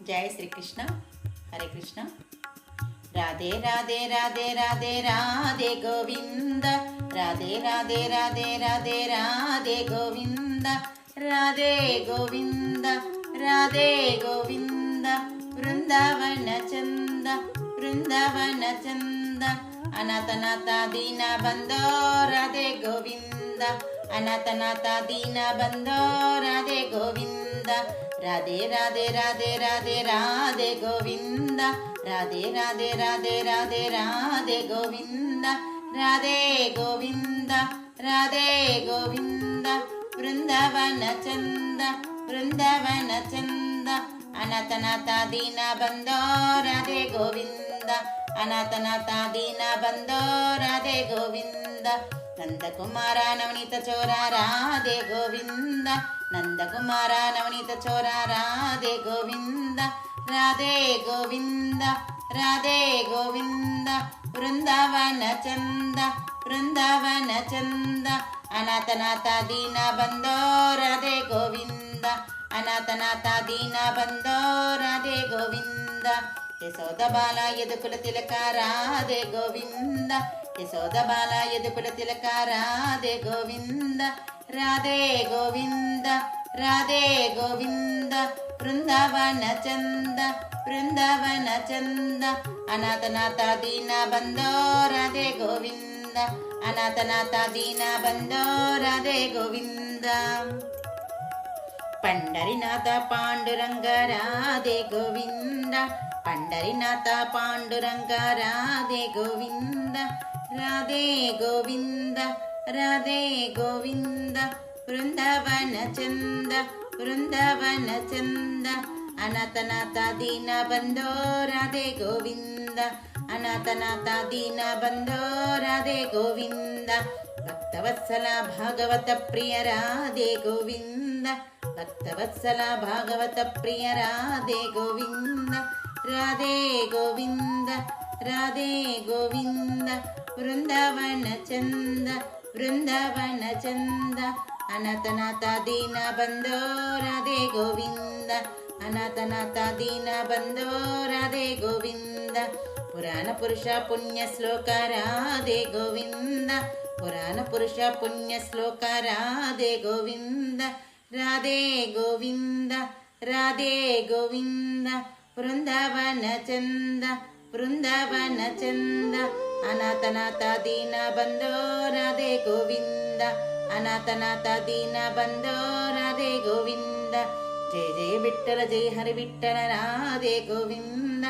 जय श्री कृष्ण। हरे कृष्ण। राधे राधे राधे राधे राधे गोविंद, राधे राधे राधे राधे राधे गोविंद, राधे गोविंद राधे गोविंद। वृंदावन चंद वृंदावन चंद, अनाथनाथ दीन बंदो राधे गोविंद, अनाथनाथ दीन बंदो राधे गोविंद। राधे राधे राधे राधे राधे गोविंद, राधे राधे राधे राधे राधे गोविंद, राधे गोविंद राधे गोविंद। वृंदावन चंद वृंदावन चंद, अनाथनाथ दीन बंदो राधे गोविंद, अनाथनाथ दीन बंदो राधे गोविंद। नंदकुमार नवनीत चोरा राधे गोविंद, नंदकुमार नवनीत चोरा राधे गोविंद, राधे गोविंद राधे गोविंद। वृंदावन चंद वृंदावन चंद, अनाथनाथ दीन बंदो राधे गोविंद, अनाथनाथ दीन बंदो राधे गोविंद। यशोद बाल यदुकुल तिलक राधे गोविंद, यशोद बाल यदुकुल तिलक राधे गोविंद, राधे गोविंद राधे गोविंद। वृंदावन चंद वृंदावन चंद, अनाथनाथ दीन बंदो राधे गोविंद, अनाथनाथ दीन बंदो राधे गोविंद। पंढरीनाथ पांडुरंग राधे गोविंद, पंढरीनाथ पांडुरंग राधे गोविंद, राधे गोविंद राधे गोविंद। वृंदावन चंद वृंदावन चंद, अनाथनाथ दीन बंदो राधे गोविंद, अनाथनाथ दीन बंदो राधे गोविंद। भक्तवत्सल भागवत प्रिय राधे गोविंद, भक्तवत्सल भागवत प्रिय राधे गोविंद, राधे गोविंद राधे गोविंद। वृंदावन चंद वृंदावन चंद, अनाथनाथ दीन बंदो राधे गोविंद, अनाथनाथ दीन बंदो राधे गोविंद। पुराण पुरुष पुण्य श्लोक राधे गोविंद, पुराण पुरुष पुण्य श्लोक राधे गोविंद, राधे गोविंद राधे गोविंद। वृंदावन चंद वृंदावन चंद, अनाथनाथ दीन बंदो राधे गोविंद, अनाथनाथ दीन बंदो राधे गोविंद। जय जय विठ्ठल जय हरि विठ्ठल राधे गोविंद,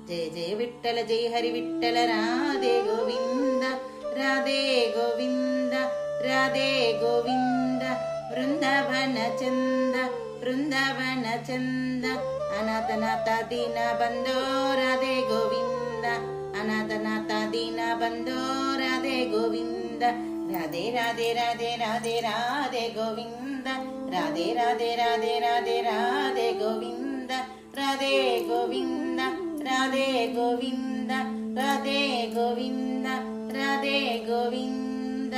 जय जय विठ्ठल जय हरि विठ्ठल राधे गोविंद, राधे गोविंद राधे गोविंद। वृंदावन चंद वृंदावन चंद, अनाथनाथ दीन बंदो राधे गोविंद, अनाथनाथ दीन बंदो राधे गोविंद। राधे राधे राधे राधे राधे गोविंद, राधे राधे राधे राधे राधे गोविंद, राधे गोविंद राधे गोविंद, राधे गोविंद राधे गोविंद।